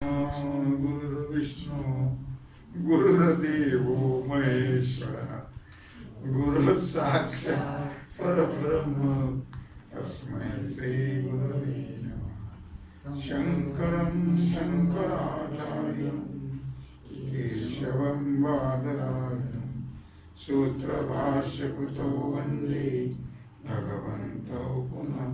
गुरुर्विष्णू गुरुर्देव महेश्वरा गुरु साक्षात् परब्रह्म तस्मै श्री गुरवे नमः। शंकरं शंकराचार्यं केशवं बादरायणं सूत्रभाष्यकृतौ वन्दे भगवन्तौ पुनः पुनः।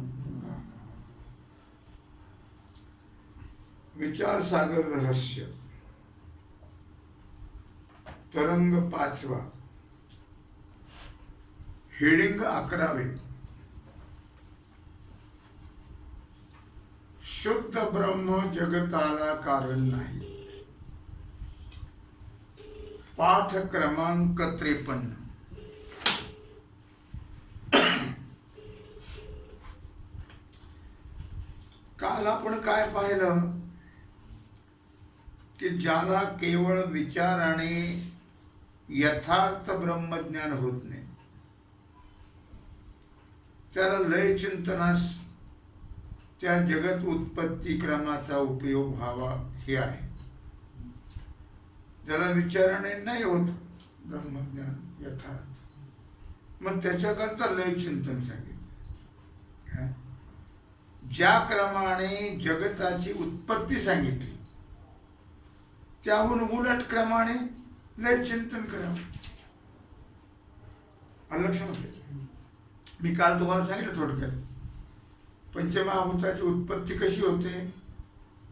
विचार सागर रहस्य तरंग 5वा, हेडिंग 11वे, शुद्ध ब्रह्म जगताला कारण नाही। पाठ क्रमांक 53। काल आपण काय पाहिलं की ज्याला केवळ विचाराने यथार्थ ब्रह्मज्ञान होत नाही त्याला लय चिंतनास त्या जगत उत्पत्ती क्रमाचा उपयोग व्हावा हे आहे। ज्याला विचाराने नाही होत ब्रह्मज्ञान यथार्थ, मग त्याच्याकरता लय चिंतन सांगितलं। ज्या क्रमाने जगताची उत्पत्ती सांगितली त्याहून उलट क्रमाने लय चिंतन करावं। लक्षात मी काल तुम्हाला सांगितलं थोडक्यात, पंचमहाभूताची उत्पत्ती कशी होते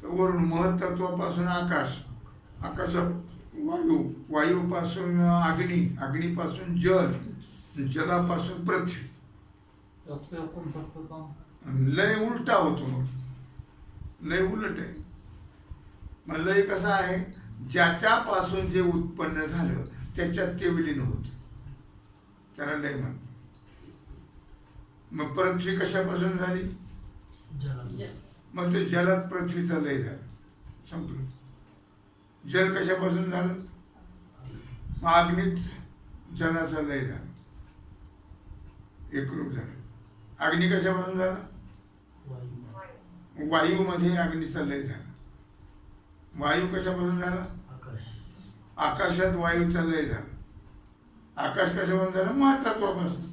तर वरून महत्त्वापासून आकाश, आकाशात वायू, वायूपासून अग्नी, अग्नीपासून जल, जलापासून पृथ्वी, लय उलटा होतो। मग लय उलट आहे। मग लय कसा आहे, ज्याच्यापासून जे उत्पन्न झालं त्याच्यात ते विलीन होत, त्याला लय म्हणतात। मग पृथ्वी कशापासून झाली, मग ते जलात पृथ्वीचा लय झाला, संपलं। जल कशापासून झालं, मग अग्नीत जलाचा लय झाला, एकरूप झालं। अग्नी कशापासून झाला, वायूमध्ये अग्नीचा लय झाला। वायू कशापासून झाला, आकाशात वायूचा लय झाला। आकाश कशापासून झाला, महत्त्वापासून।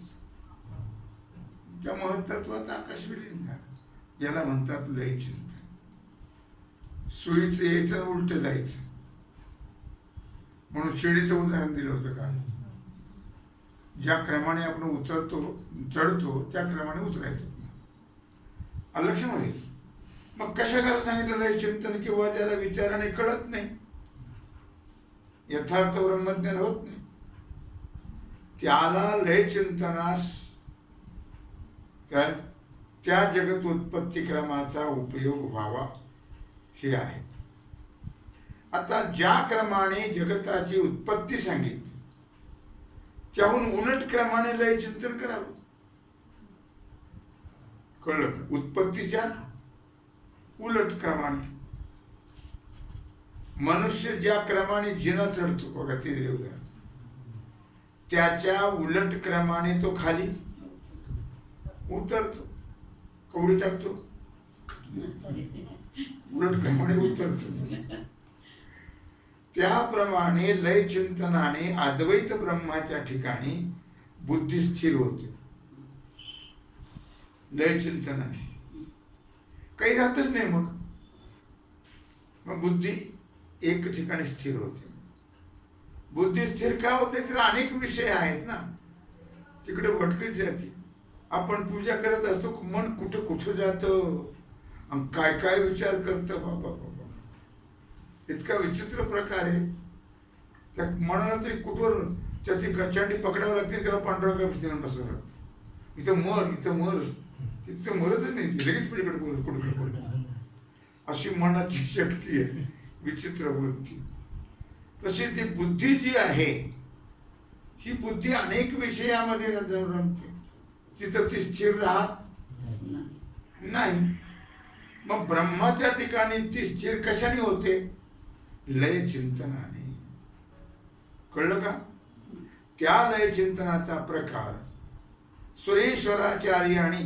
त्या महत्त्वात आकाश विलीन झाला, याला म्हणतात लय चिंतन। सुईचं यायचं उलट जायचं, म्हणून शिडीचं उदाहरण दिलं होतं का, ज्या क्रमाने आपण उतरतो चढतो त्या क्रमाने उतरायचं। लक्षामध्ये मग कशा करायला सांगितलं लय चिंतन, किंवा ज्याला विचाराने कळत नाही, यथार्थ ब्रह्मज्ञान होत नाही, त्याला लय चिंतनास काय त्या जगत उत्पत्ती क्रमाचा उपयोग व्हावा हे आहे। आता ज्या क्रमाने जगताची उत्पत्ती सांगितली त्याहून उलट क्रमाने लय चिंतन करावं। कळलं, उत्पत्तीच्या उलट क्रमाने। मनुष्य ज्या क्रमाने जिना चढतो बघा, ते उदाहरण, त्याच्या उलट क्रमाने तो खाली उतरतो, कवडी टाकतो, उलट क्रमाने उतरतो। त्याप्रमाणे लय चिंतनाने अद्वैत ब्रह्माच्या ठिकाणी बुद्धी स्थिर होते। लय चिंतनाने काही राहतच नाही, मग बुद्धी एक ठिकाणी स्थिर होते। बुद्धी स्थिर का होते, तर अनेक विषय आहेत ना, तिकडे भटकत जाते। आपण पूजा करत असतो, मन कुठं कुठं जातं आणि काय काय विचार करतं, बाबा बाबा, इतका विचित्र प्रकार आहे। त्या मनाला तरी कुठवर त्याची गचांडी पकडावं लागते, त्याला पांढरा घेऊन बसावं लागतं। इथं मर तिथं मरतच नाही, ती लगेच पुढे अशी मनाची शक्ती आहे, विचित्र वृत्ती। तशी ती बुद्धी जी आहे, ही बुद्धी अनेक विषयामध्ये रमते, तिथं ती स्थिर राहत नाही। मग ब्रह्माच्या ठिकाणी ती स्थिर कशाने होते, लय चिंतनाने। कळलं का, त्या लय चिंतनाचा प्रकार सुरेश्वराचार्य आणि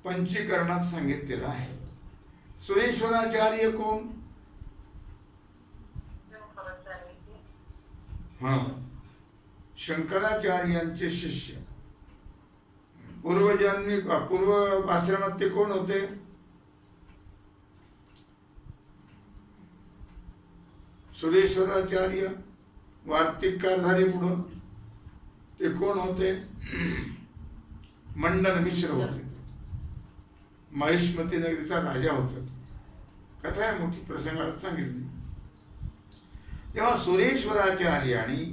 पंचीकरणात सांगितलेला आहे। सुरेश्वराचार्य कोण, हा, शंकराचार्यांचे शिष्य पूर्वजन्मी पूर्व आश्रमात ते कोण होते? सुरेश्वराचार्य वार्तिककार झाले पुढं. ते कोण होते? मंडन मिश्र होते. महिष्मती नगरीचा राजा होता. कथा आहे मोठी, प्रसंगाला सांगितली. तेव्हा सुरेश्वराचार्यांनी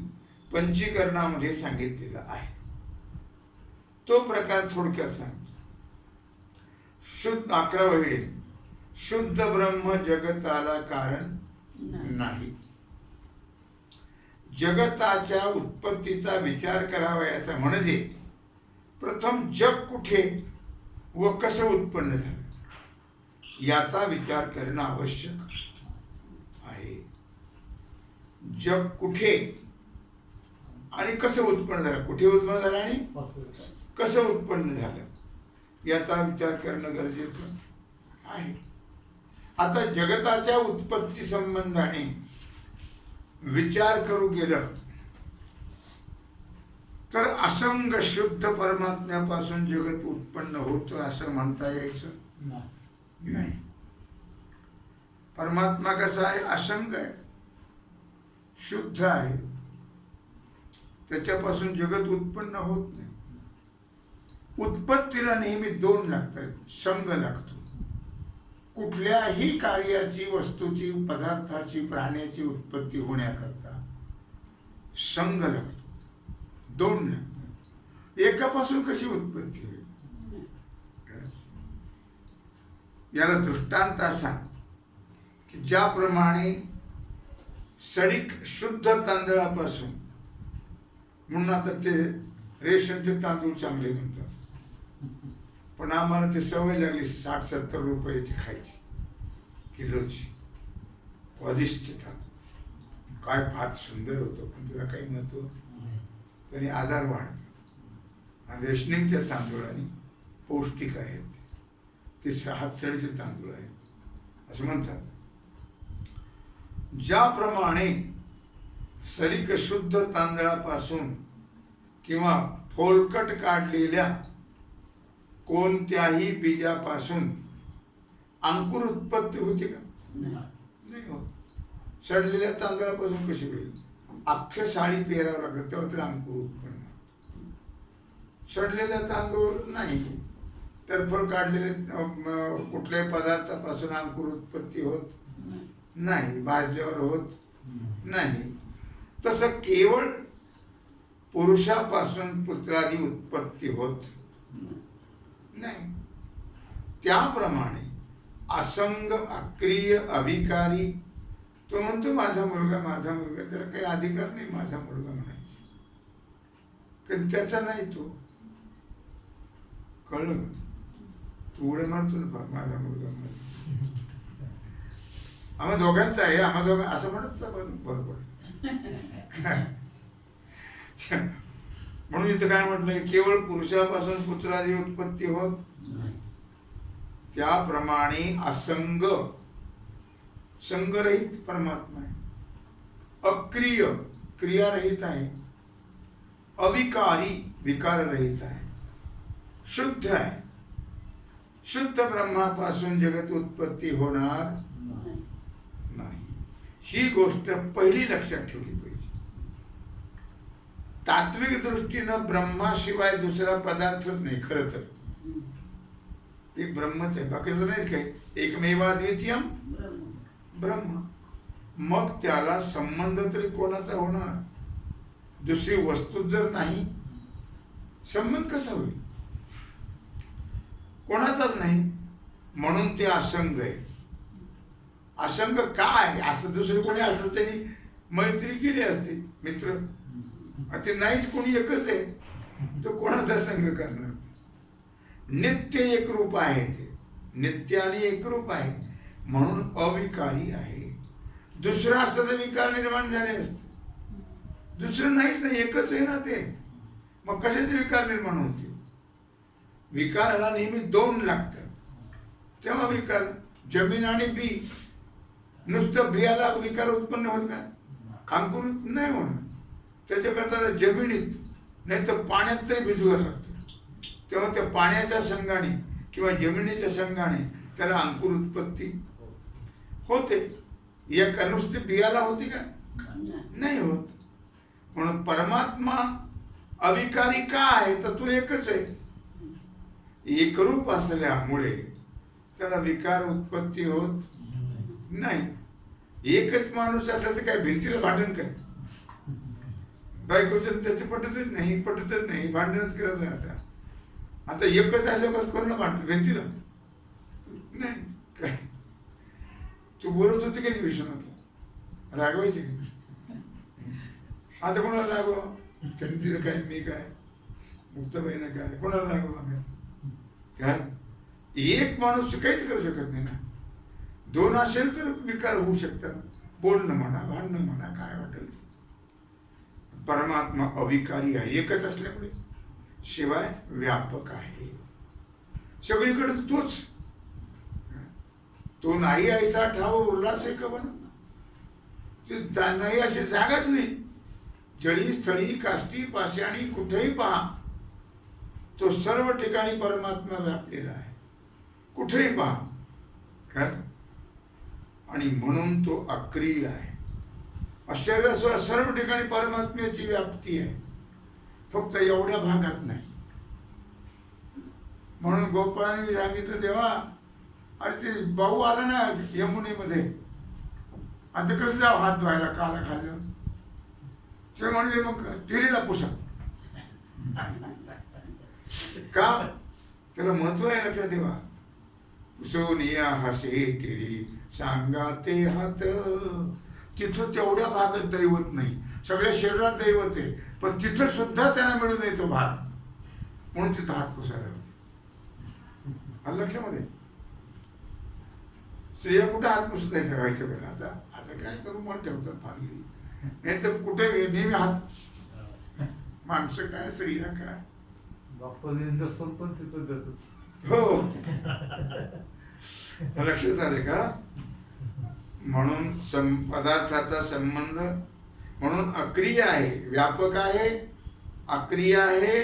पंचीकरणामध्ये सांगितलेला आहे तो प्रकार थोडक्यात सांगतो. शुद्ध 11 वहिडे. शुद्ध ब्रह्म जगताला कारण नाही. जगताच्या उत्पत्तीचा विचार करावयाचा म्हणजे प्रथम जग कुठे व कसं उत्पन्न झालं याचा विचार करणं आवश्यक आहे. जग कुठे आणि कसं उत्पन्न झालं, कुठे उत्पन्न झालं आणि कसं उत्पन्न झालं याचा विचार करणं गरजेचं आहे. आता जगताच्या उत्पत्ती संबंधाने विचार करू गेलं तर असंग शुद्ध परमात्म्यापासून जगत उत्पन्न होतं असं म्हणता यायचं नाही. परमात्मा कसा आहे? असंग आहे, शुद्ध आहे. त्याच्यापासून जगत उत्पन्न होत नाही. उत्पत्तीला नेहमी दोन लागतात, संग लागतो. कुठल्याही कार्याची, वस्तूची, पदार्थाची, प्राण्याची उत्पत्ती होण्याकरता संग लागतो, दोन लागतात. एकापासून कशी उत्पत्ती होईल? याला दृष्टांत असा की ज्याप्रमाणे सडीक शुद्ध तांदळापासून, म्हणून आता ते रेशनचे तांदूळ चांगले म्हणतात, पण आम्हाला ते सवय लागली 60-70 रुपयाची खायची किलोची. स्वादिष्ट तांदूळ काय फार सुंदर होतो, पण त्याला काही महत्व त्याने आजार वाढतो. आणि रेशनिंगच्या तांदूळाने पौष्टिक आहेत ते हातसडीचे तांदूळ आहेत असं म्हणतात. ज्याप्रमाणे सरीक शुद्ध तांदळापासून किंवा फोलकट काढलेल्या कोणत्याही बीजापासून अंकुर उत्पत्ती होते का? नाही होत. सडलेल्या तांदळापासून कशी होईल? अख्ख्या साडी पेरावं लागत तेव्हा तर अंकुर उत्पन्न. सडलेला तांदूळ नाही. टरफल काढलेले कुठल्याही पदार्थापासून अंकुर उत्पत्ती होत नाही, भाजल्यावर होत नाही. तसं केवळ पुरुषापासून पुत्रादी उत्पत्ती होत नाही. त्याप्रमाणे असंग, अक्रिय, अविकारी, तो म्हणतो माझा मुलगा, माझा मुलगा, त्याला काही अधिकार नाही माझा मुलगा म्हणायचा, कारण त्याचा नाही तो. कळलं? तू उडे मारतो ना माझा मुलगा, आम्हा दोघांचा आहे, आम्हा दोघां असं म्हणत बरोबर. म्हणून इथं काय म्हटलंय? केवळ पुरुषापासून पुत्रादी उत्पत्ती होत त्याप्रमाणे असंग, संगरहित परमात्मा आहे. अक्रिय, क्रियारहित आहे. अविकारी, विकाररहित आहे. शुद्ध आहे. शुद्ध ब्रह्मापासून जगत उत्पत्ती होणार नाही. ही गोष्ट पहिली लक्षात ठेवली पाहिजे. तात्विक दृष्टीनं ब्रह्माशिवाय दुसरा पदार्थच नाही. खरं तर एक ब्रह्मच आहे, बाकीचं नाही. काय एकमेवाद्वितीयम ब्रह्म. मग त्याला संबंध तरी कोणाचा होणार? दुसरी वस्तू जर नाही, संबंध कसा होईल? कोणाचाच नाही. म्हणून ते असंग आहे. असंग काय? असं दुसरं कोणी असलं त्यांनी मैत्री केली असते, मित्र. ते नाहीच, कोणी एकच आहे, तो कोणाचा संग करणार? नित्य एकरूप आहे. ते नित्य आणि एकरूप आहे म्हणून अविकारी आहे. दुसरं असतं तर विकार निर्माण झाले असते. दुसरं नाहीच नाही, एकच आहे ना ते. मग कशाचे विकार निर्माण होते? विकाराला नेहमी दोन लागतात, तेव्हा विकार. जमीन आणि बी, नुसतं बियाला विकार उत्पन्न होत का? अंकुरित नाही होणार. त्याच्याकरता जमिनीत नाही तर पाण्यात तरी भिजवायला लागतं. तेव्हा त्या पाण्याच्या संघाने किंवा जमिनीच्या संघाने त्याला अंकुर उत्पत्ती होते. या नुसते बियाला होती का? नाही होत. म्हणून परमात्मा अविकारी का आहे तर तो एकच आहे. एकरूप असल्यामुळे त्याला विकार उत्पत्ती होत नाही. एकच माणूस असला तर काय भिंतीला भांडण काय? बायकोचं त्याचे पटतच नाही, पटतच नाही, भांडणच करत राहता. आता एकच असल्यापासून कोणाला भांडण? भिंतीला नाही काय? तू बोलत होती की नाही विश्वनाथला? रागवायची की? आता कोणाला रागवा? त्यांनी तिला काय, मी काय, मुक्ताबाईनं काय, कोणाला रागवा आम्ही? काय एक माणूस काहीच करू शकत नाही ना. दोन असेल तर विकार होऊ शकतात. बोलणं म्हणा, भांडणं म्हणा, काय वाटेल ते. परमात्मा अविकारी आहे एकच असल्यामुळे, शिवाय व्यापक आहे सगळीकडे. तोच तो नाही ऐसा ठाव उरलास का बन. नाही अशी जागाच नाही. जळी स्थळी काष्टी पाषाणी कुठेही पहा तो सर्व ठिकाणी परमात्मा व्यापलेला आहे. कुठेही पहा काय. आणि म्हणून तो अक्रिय आहे. आश्चर्य सर्व ठिकाणी परमात्म्याची व्याप्ती आहे, फक्त एवढ्या भागात नाही. म्हणून गोपाळाने सांगितलं, देवा अरे ते भाऊ आला ना यमुनेमध्ये, आता कसं जाऊ हात धुवायला काला खाल्लं? ते म्हणले मग तिरीला पुसा. का? त्याला महत्व आहे लक्षात ठेवा. पुसोनिया हसे टिरी सांगा ते हात. तिथं तेवढ्या भागात दैवत नाही, सगळ्या शरीरात दैवत आहे, पण तिथं सुद्धा त्यांना मिळू नये तो भाग, म्हणून तिथं हात पुसायला होते. लक्षामध्ये स्त्रिया कुठे हात पुसत आहे सगळ्याच्या वेळेला. आता आता काय करू मन ठेवतात फांगली, नाही तर कुठे नेहमी हात. माणसं काय, स्त्रिया काय, हो लक्षात आले का? म्हणून पदार्थाचा संबंध म्हणून अक्रिय आहे, व्यापक आहे, अक्रिय आहे.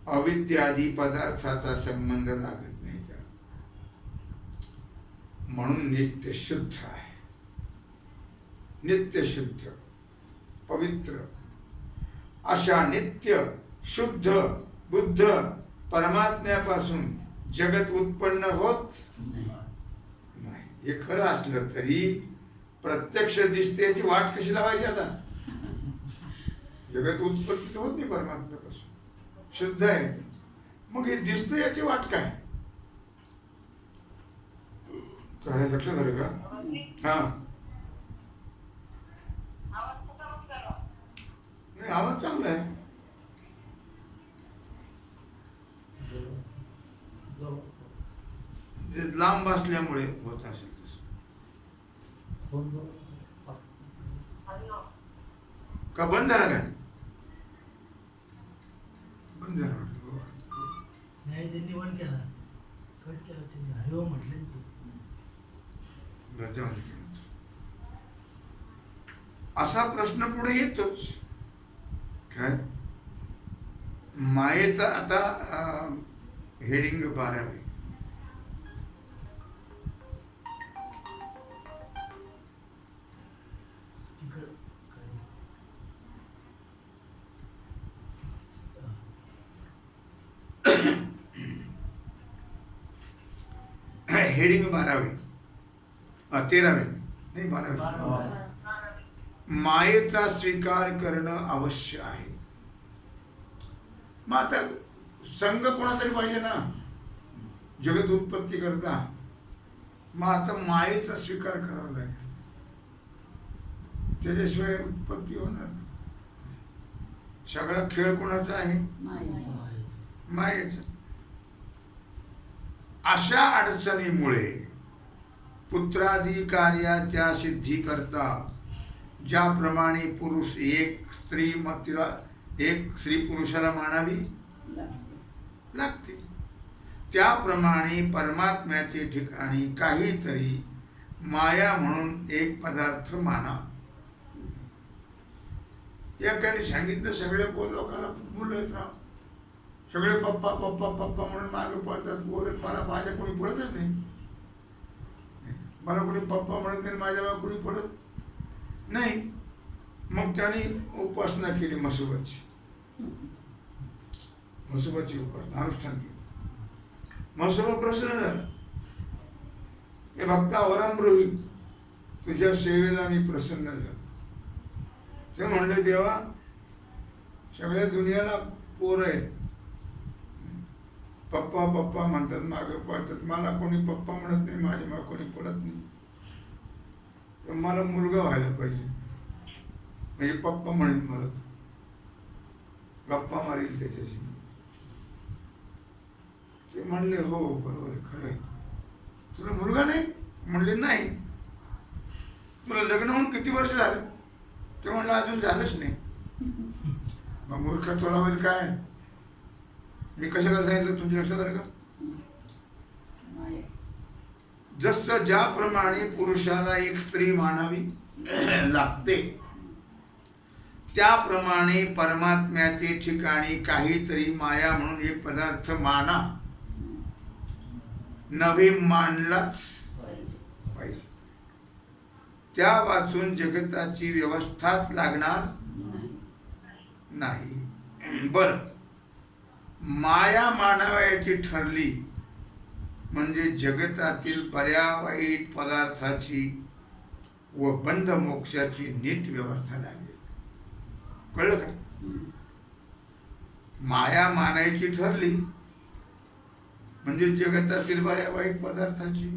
अविद्यादी पदार्थाचा संबंध लागत नाही त्याला. म्हणून नित्य शुद्ध आहे, नित्य शुद्ध पवित्र. अशा नित्य शुद्ध बुद्ध परमात्म्यापासून जगत उत्पन्न होत नाही. हे खरं असलं तरी प्रत्यक्ष दिसते याची वाट कशी लावायची? आता जगत उत्पत्ती होत नाही परमात्म्यापासून, शुद्ध आहे. मग हे दिसतं याची वाट काय? काय लक्षात आलं का? हा नाही, आवाज चांगला आहे. लांब असल्यामुळे होत असेल का? बंद झाला काय? बंद झाला नाही, त्यांनी बंद केला, कट केला त्यांनी. हरिओम म्हटले असा प्रश्न पुढे येतोच. काय मायेचा आता हेडिंग 12वी. हेडिंग 12वी 13वी नाही 12वी. मायेचा स्वीकार करणं आवश्यक आहे. मग आता संघ कोणातरी पाहिजे ना जगत उत्पत्ती करता. मग आता मायेचा स्वीकार करावा लागेल, त्याच्याशिवाय उत्पत्ती होणार. सगळा खेळ कोणाचा आहे? मायेचा. अशा अडचणीमुळे पुत्रादी कार्याच्या सिद्धी करता ज्याप्रमाणे पुरुष एक स्त्री तिला एक स्त्री पुरुषाला मानावी लागते, त्याप्रमाणे परमात्म्याचे ठिकाणी काहीतरी माया म्हणून एक पदार्थ माना. एकाने सांगितलं सगळे लोकांना मुलं आहेत राव, सगळे पप्पा पप्पा पप्पा म्हणून मागे पडतात, बोलत मला माझ्या कोणी पडतच नाही, मला कोणी पप्पा म्हणत नाही, माझ्या मागे कोणी पडत नाही. मग त्यांनी उपासना केली म्हसोबाची उपासना अनुष्ठान केली. म्हसोबा प्रसन्न झाला. हे भक्ता वरामृही, तुझ्या सेवेला मी प्रसन्न झालो. ते म्हणले देवा, सगळ्या दुनियाला पोर आहेत, पप्पा पप्पा म्हणतात, मागे पडतात, मला कोणी पप्पा म्हणत नाही, माझ्या मागे कोणी पडत नाही. तर मला मुलगा व्हायला पाहिजे, म्हणजे पप्पा म्हणेन मला, गप्पा मारील त्याच्याशी. ते म्हणले हो बरोबर आहे, खरं आहे. तुला मुलगा नाही? म्हणले नाही. तुला लग्न होऊन किती वर्ष झालं? ते म्हणलं अजून झालंच नाही. मग मूर्ख तुला होईल काय? मी कशाला सांगितलं तुमच्या लक्षात आलं का? जसं ज्याप्रमाणे पुरुषाला एक स्त्री मानावी लागते, त्याप्रमाणे परमात्म्याचे ठिकाणी काहीतरी माया म्हणून एक पदार्थ माना, नवे मानलाच पाहिजे. त्या वाचून जगताची व्यवस्थाच लागणार नाही. बर, माया मानावयाची ठरली म्हणजे जगतातील बऱ्या वाईट पदार्थाची व बंध मोक्षाची नीट व्यवस्था लागेल. कळलं का? माया मानायची ठरली म्हणजे जगतातील बऱ्या वाईट पदार्थाची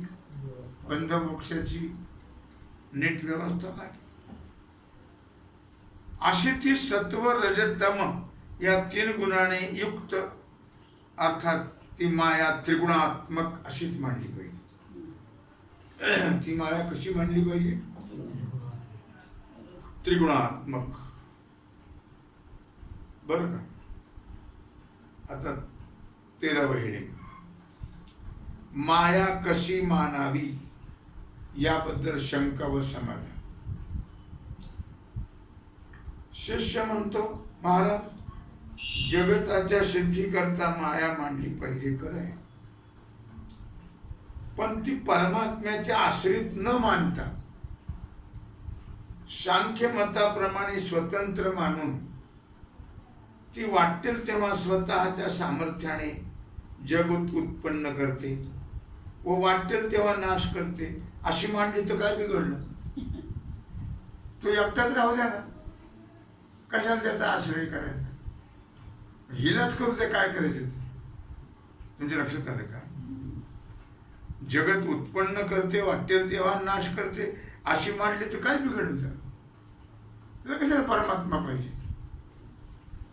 बंध मोक्षाची नीट व्यवस्था लागेल. अशी ती सत्व रजतम या 3 गुणाने युक्त, अर्थात ती माया त्रिगुणात्मक अशीच मांडली पाहिजे. ती माया कशी मांडली पाहिजे? त्रिगुणात्मक. बर का? आता 13व हेडिंग, माया कशी मानावी याबद्दल शंका व समाधान. शिष्य म्हणतो, महाराज, जगताच्या सिद्धीकरता माया मांडली पाहिजे, खरं आहे, पण ती परमात्म्याच्या आश्रित न मानता सांख्य मताप्रमाणे स्वतंत्र मानून ती वाटेल तेव्हा स्वतःच्या सामर्थ्याने जग उत्पन्न करते व वाटेल तेव्हा नाश करते, अशी मांडली तर काय बिघडलं? तो एकटाच राहू द्या ना, कशाला त्याचा आश्रय करायचा? हिलाच करू ते, काय करायचं? तुमच्या लक्षात आलं का? जगत उत्पन्न करते, वाटेल तेव्हा नाश करते, अशी मांडली तर काय बिघडलं? त्याला कशाला परमात्मा पाहिजे?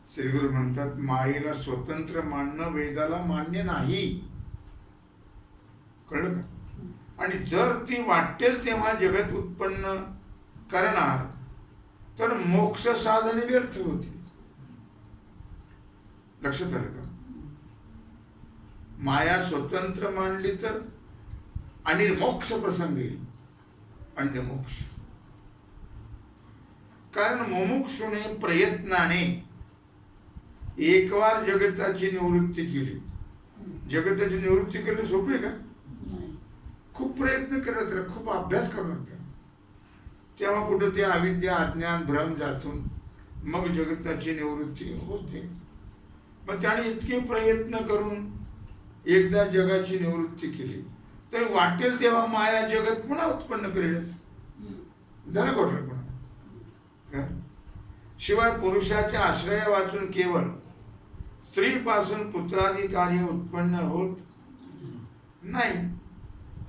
श्रीगुरु म्हणतात, मायेला स्वतंत्र मानणं वेदाला मान्य नाही. कळलं का? आणि जर ती वाटेल तेव्हा जगत उत्पन्न करणार तर मोक्ष साधने व्यर्थ होती. लक्षात आलं का? माया स्वतंत्र मानली तर आणि मोक्ष प्रसंग येईल, अन्य मोक्ष. कारण मुमुक्षुने प्रयत्नाने एकवार जगताची निवृत्ती केली. जगताची निवृत्ती करणं सोपी आहे का? खूप प्रयत्न करावे लागतात, खूप अभ्यास करावा लागतात. तेव्हा कुठं ते अविद्या, अज्ञान, भ्रम जातून मग जगताची निवृत्ती होते. मग त्याने इतके प्रयत्न करून एकदा जगाची निवृत्ती केली तर वाटेल तेव्हा माया जगत पुन्हा उत्पन्न करेलच. झालं घोटाळा पुन्हा. शिवाय पुरुषाच्या आश्रया वाचून केवळ स्त्रीपासून पुत्रादी कार्य उत्पन्न होत नाही.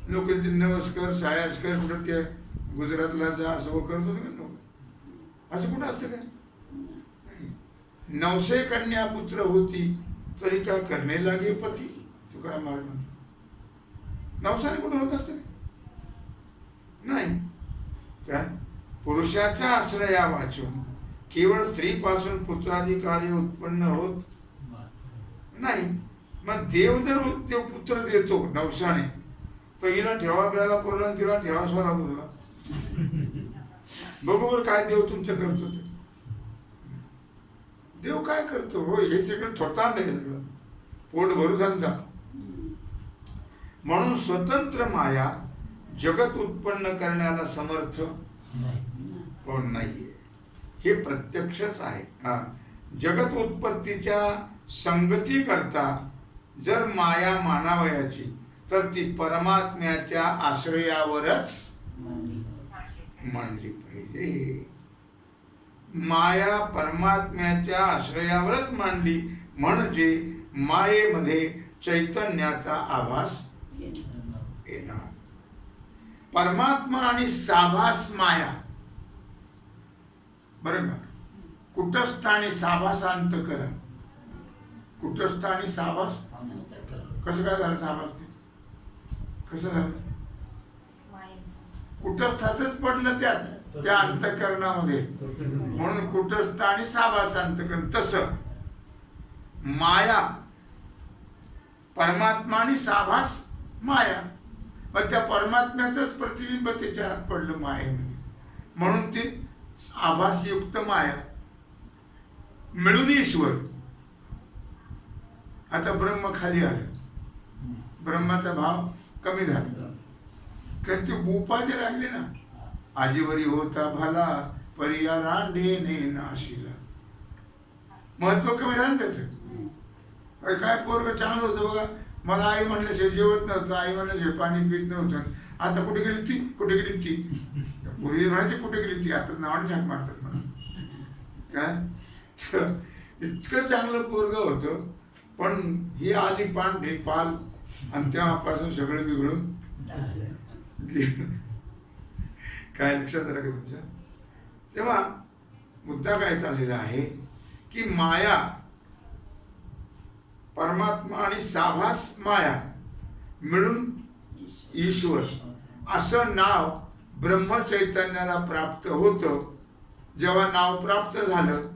लोक नवस्कर सायास्कर कुठं ते गुजरातला जा असं करत होते का? असं कुठं असतं काय? 900 कन्या पुत्र होती तरी का करणे लागे पती, तुकाराम महाराज म्हणतात. 900 कुठं होत असतं नाही. काय? पुरुषाच्या आश्रया वाचून केवळ स्त्रीपासून पुत्रादी कार्य उत्पन्न होत नाही. मग देव जर पुत्र देतो 900 तर हिला ठेवा प्याला पुरला, तिला ठेवा स्वरा पुरला. बरोबर काय देव तुमचं करतो ते? देव काय करतो हो, हे सगळं थोतांड आहे सगळं, पोट भरू धंदा. म्हणून स्वतंत्र माया जगत उत्पन्न करण्याला समर्थ कोण नाहीये, हे प्रत्यक्षच आहे. जगत उत्पत्तीच्या संगती करता जर माया मानावयाची तर ती परमात्म्याच्या आश्रयावरच मांडली पाहिजे. माया परमात्म्याच्या आश्रयावरच मांडली म्हणजे मायेमध्ये चैतन्याचा आभास येणार. परमात्मा आणि साभास माया, बरं का. कुटस्थ आणि साभास अंतःकरण. कुटस्थ आणि साभास कसं काय झालं? साभास ते कसं झालं? कुटस्थातच पडलं त्या अंतःकरणामध्ये, म्हणून कुटस्थ आणि साभास अंतःकरण. तसं माया परमात्मा आणि साभास माया, पण त्या परमात्म्याचंच प्रतिबिंब त्याच्या हात पडलं मायेमध्ये, म्हणून ती आभासयुक्त माया मिळून ईश्वर. आता ब्रह्म खाली आलं, ब्रह्माचा भाव कमी झाला, कारण ती उपाधी लागली ना. आजीवरी होता भला परिया रांडेने नाशिला, महत्व कमी झालं त्याचं. अरे काय पोरग चांगलं होतं बघा, मला आई म्हणल्याशिवाय जेवत नव्हतं, आई म्हणल्याशिवाय पाणी पित नव्हतं. आता कुठे गेली ती, कुठे गेली ती, पूर्वी म्हणायची कुठे गेली ती, आता नावाने झाक मारतात मला. काय इतकं चांगलं पोरग होतं, पण ही आली पांढरी पाल आणि तेव्हापासून सगळं बिघडून काय लक्षात आलं का तुमच्या? तेव्हा मुद्दा काय चाललेला आहे की माया परमात्मा आणि साभास माया मिळून ईश्वर असं नाव ब्रह्मचैतन्याला प्राप्त होतं. जेव्हा नाव प्राप्त झालं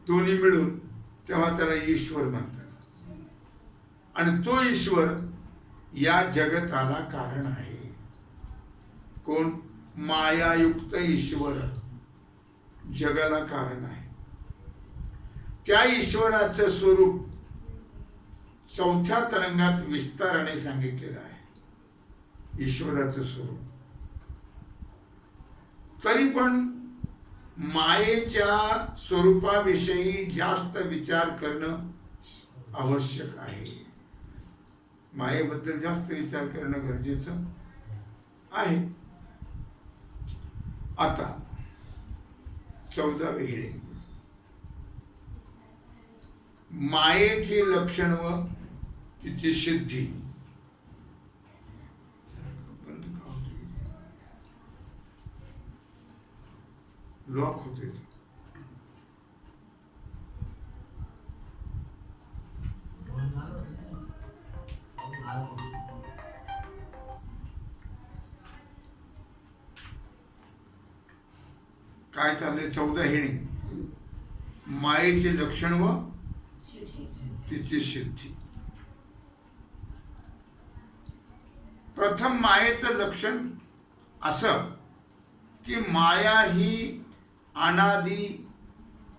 दोन्ही मिळून, तेव्हा त्याला ईश्वर म्हणतात. आणि तो ईश्वर या जगताला कारण आहे. कोण? मायायुक्त ईश्वर जगाला कारण आहे. त्या ईश्वराचं स्वरूप चौथ्या तरंगात विस्ताराने सांगितलेलं आहे. ईश्वराचं स्वरूप तरी पण मायेच्या स्वरूपाविषयी जास्त विचार करणं आवश्यक आहे. मायेबद्दल जास्त विचार करणं गरजेचं आहे. आता 14वे हेडिंग, मायेची लक्षण व तिची सिद्धी. लॉक होते काय चाललंय? 14 हेडिंग, मायेचे लक्षण व तिची सिद्धी. प्रथम मायेचं लक्षण असं की माया ही अनादी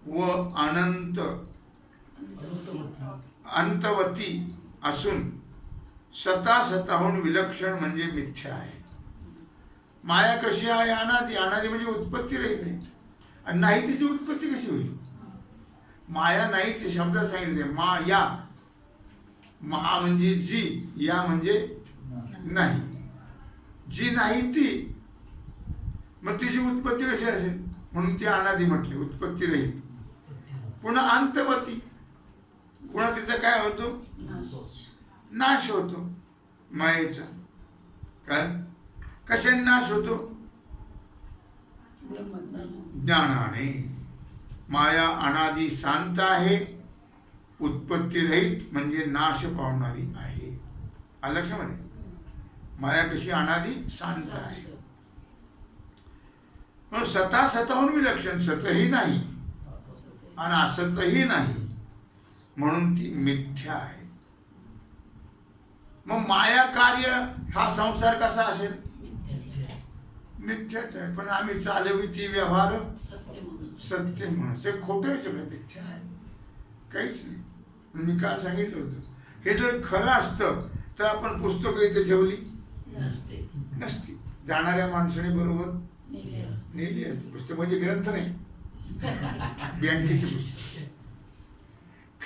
व अनंत अंतवती असून स्वतःहून विलक्षण म्हणजे मिथ्या आहे. माया कशी आहे? अनादी. अनादी म्हणजे उत्पत्ती रहित आहे. आणि नाही तिची उत्पत्ती कशी होईल? माया नाहीच शब्दात सांगितले. माया, मा म्हणजे जी, या म्हणजे नाही. जी नाही ती, मग तिची उत्पत्ती कशी असेल? म्हणून ती अनादी म्हटली, उत्पत्ती रहित. पुन्हा अंतवती, पुन्हा तिचा काय होतो? नाश होतो मायेचा. काय? कशाने नाश होतो? ज्ञानाने. माया अनादी शांत आहे, उत्पत्ती रहित म्हणजे नाश पावणारी आहे. आलं लक्षामध्ये? माया कशी अनादी शांत आहे, पण स्वतःहून विलक्षण, सतही नाही आणि असतही नाही, म्हणून ती मिथ्या आहे. मग माया कार्य हा संसार कसा असेल? मिथ्याच आहे. पण आम्ही चालविती व्यवहार सत्य म्हणून. खोटं आहे, सगळं मिथ्या आहे. काहीच नाही. मी काल सांगितलं होतं, हे जर खरं असतं तर आपण पुस्तकं इथे ठेवली नसती. जाणाऱ्या माणसाने बरोबर नेली असती. पुस्तक म्हणजे ग्रंथ नाही, बँकेची पुस्तक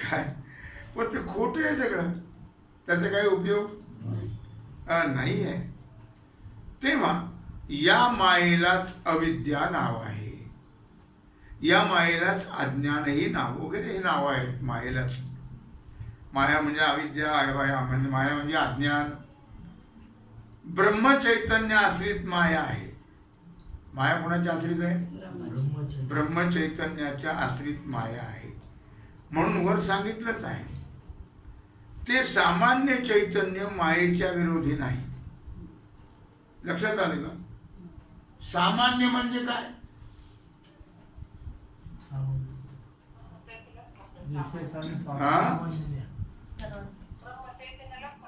काय. पण ते खोटं आहे सगळं, त्याचा काही उपयोग नाही आहे. तेव्हा या मायेलाच अविद्या नाव आहे, या मायेलाच अज्ञानही नाव वगैरे हे नाव आहेत. मायेलाच, माया म्हणजे अविद्या, म्हणजे माया म्हणजे अज्ञान. ब्रह्मचैतन्य आश्रित माया आहे. माया कोणाच्या आश्रित आहे? ब्रह्मचैतन्याच्या आश्रित माया आहे. म्हणून वर सांगितलंच आहे, ते सामान्य चैतन्य मायेच्या विरोधी नाही. लक्षात आलं का? सामान्य म्हणजे काय?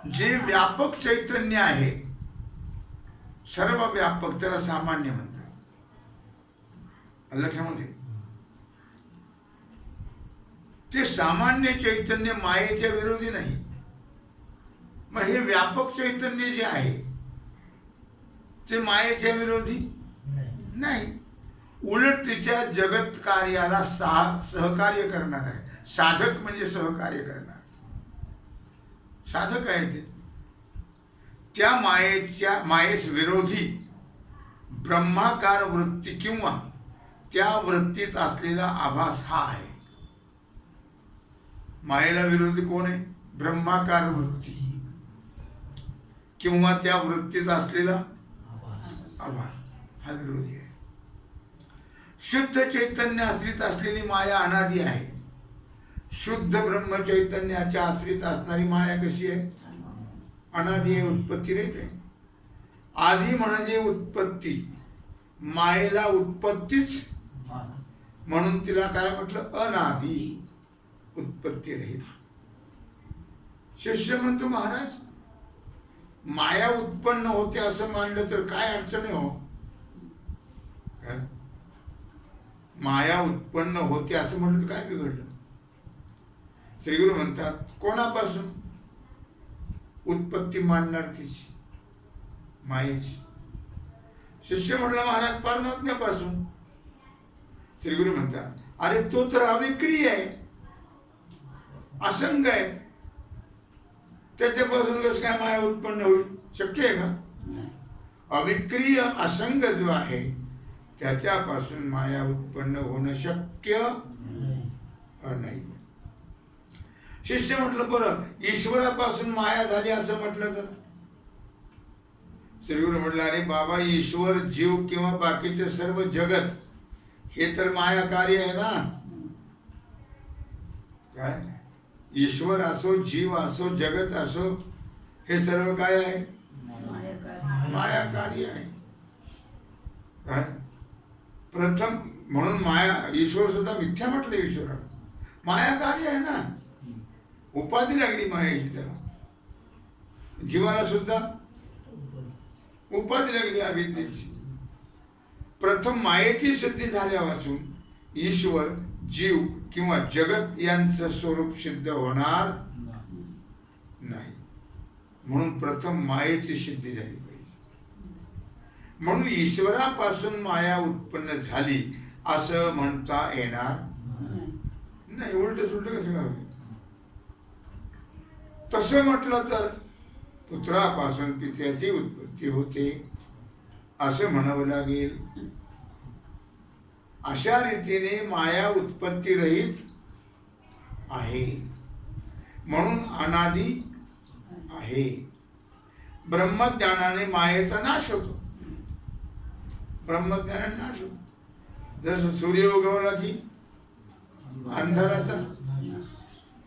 जे व्यापक चैतन्य आहे, सर्व व्यापक, त्याला सामान्य म्हणतात. लक्षामध्ये ते सामान्य चैतन्य मायेच्या विरोधी नाही. मग हे व्यापक चैतन्य जे आहे ते मायेच्या विरोधी नाही. उलट तिच्या जगत कार्याला सहकार्य करणार आहे. साधक म्हणजे सहकार्य करणार, साधक आहे ते. त्या मायेस विरोधी ब्रह्माकार वृत्ती किंवा त्या वृत्तीत असलेला आभास हा आहे. मायेला विरोधी कोण आहे? ब्रह्माकार वृत्ती किंवा त्या वृत्तीत असलेला आभास हा विरोधी आहे. शुद्ध चैतन्य आश्रित असलेली माया अनादी आहे. शुद्ध ब्रह्म चैतन्याच्या आश्रित असणारी माया कशी आहे? अनादी आहे, उत्पत्ती रहित आहे. आधी म्हणजे उत्पत्ती. मायेला उत्पत्तीच म्हणून तिला काय म्हटलं? अनादी, उत्पत्ती रहित. शिष्य म्हणतो, महाराज माया उत्पन्न होते असं मानलं तर काय अडचण आहे हो? माया उत्पन्न होते असं म्हटलं तर काय बिघडलं? श्रीगुरु म्हणतात, कोणापासून? उत्पत्ती मानणार तिची, मायेची. शिष्य म्हटलं, महाराज परमात्म्यापासून. श्रीगुरु म्हणतात, अरे तो तर अविक्रिय आहे, असंग आहे, त्याच्यापासून कसं काय माया उत्पन्न होईल? शक्य आहे का? अविक्रिय असंग जो आहे त्याच्यापासून माया उत्पन्न होणं शक्य नाही. शिष्य म्हटलं, बरं ईश्वरापासून माया झाली असं म्हटलं तर? श्रीगुरु म्हटलं, अरे बाबा, ईश्वर, जीव किंवा बाकीचे सर्व जगत हे तर माया कार्य आहे ना. काय? ईश्वर असो, जीव असो, जगत असो, हे सर्व काय आहे? माया कार्य आहे. काय? प्रथम म्हणून माया, ईश्वर सुद्धा मिथ्या म्हटलं. ईश्वरा माया कार्य आहे ना, उपाधी लागली मायाची त्याला. जीवाला सुद्धा उपाधी लागली अविद्येची. प्रथम मायेची सिद्धी झाल्यापासून ईश्वर, जीव किंवा जगत यांचं स्वरूप सिद्ध होणार नाही. म्हणून प्रथम मायेची सिद्धी झाली पाहिजे. म्हणून ईश्वरापासून माया उत्पन्न झाली असं म्हणता येणार नाही. उलट सुलट कसं काय? तसं म्हटलं तर पुत्रापासून पित्याची उत्पत्ती होते असं म्हणावं लागेल. अशा रीतीने माया उत्पत्ती रहित आहे, म्हणून अनादी आहे. ब्रह्मज्ञानाने मायेचा नाश होतो. ब्रह्मज्ञानाने नाश होतो. जसं सूर्य उगवला की अंधाराचा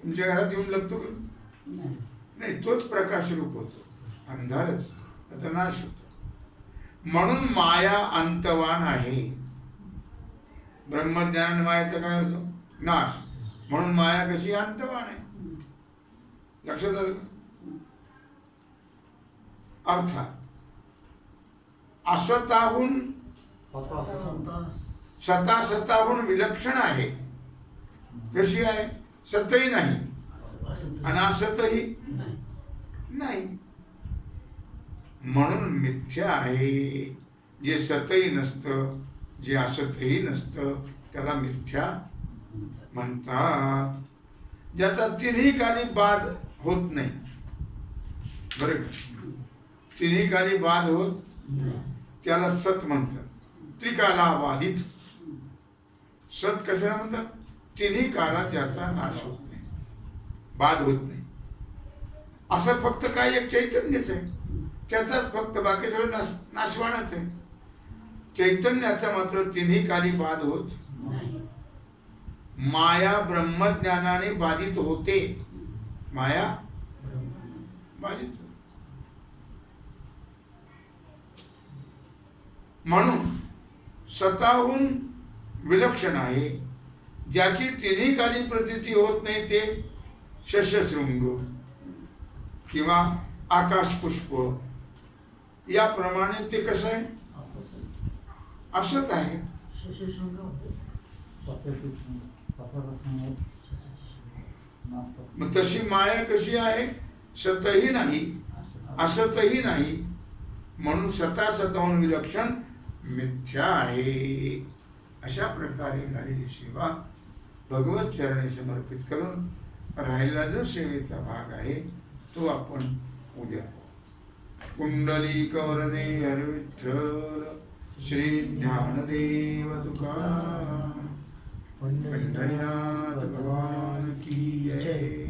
तुमच्या घरात येऊन लपतो का? नाही, तोच प्रकाश रूप होतो. अंधारच त्याचा नाश होतो. म्हणून माया अंतवान आहे. ब्रह्मज्ञान मायाचा काय होतो? नाश. म्हणून माया कशी अंतवान आहे. लक्षात आलं? अर्थात असताहून स्वतःहून विलक्षण आहे. कशी आहे? सतही नाही असं आणि असतही नाही. नाही. म्हणून मिथ्या आहे. जे सतही नसतं, जे असतही नसतं, त्याला मिथ्या म्हणतात. ज्याचा तिन्ही काली बाध होत नाही, बरं का? तिन्ही काली बाध होत नाही. त्याला सत म्हणतात. त्रिकाला बाधित. सत कशाला म्हणतात? तिन्ही काळात ज्याचा नाश होत नाही, बाध होत नाही. असं फक्त काय एक चैतन्यच आहे, त्याचाच फक्त, बाकी सगळं नाशवानच आहे. चैतन्याचा मात्र तिन्ही काली बाध होत. माया ब्रह्मज्ञानाने बाधित होते. माया बाधित होते. म्हणून स्वतःहून विलक्षण आहे. ज्याची तिन्ही काली प्रतीती होत नाही ते शशशृंग किंवा आकाश पुष्प याप्रमाणे ते कसं आहे? असंच आहे. शशशृंग होते. मग तशी माया कशी आहे? सतही नाही, असतही नाही. म्हणून सता सताहून विलक्षण मिथ्या आहे. अशा प्रकारे झालेली सेवा भगवत चरणी समर्पित करून राहिलेला जो सेवेचा भाग आहे तो आपण उद्या. कुंडलिक वरदे हर विठ्ठल श्री ज्ञानदेव तुकाराम पंढरीनाथ भगवान की जय.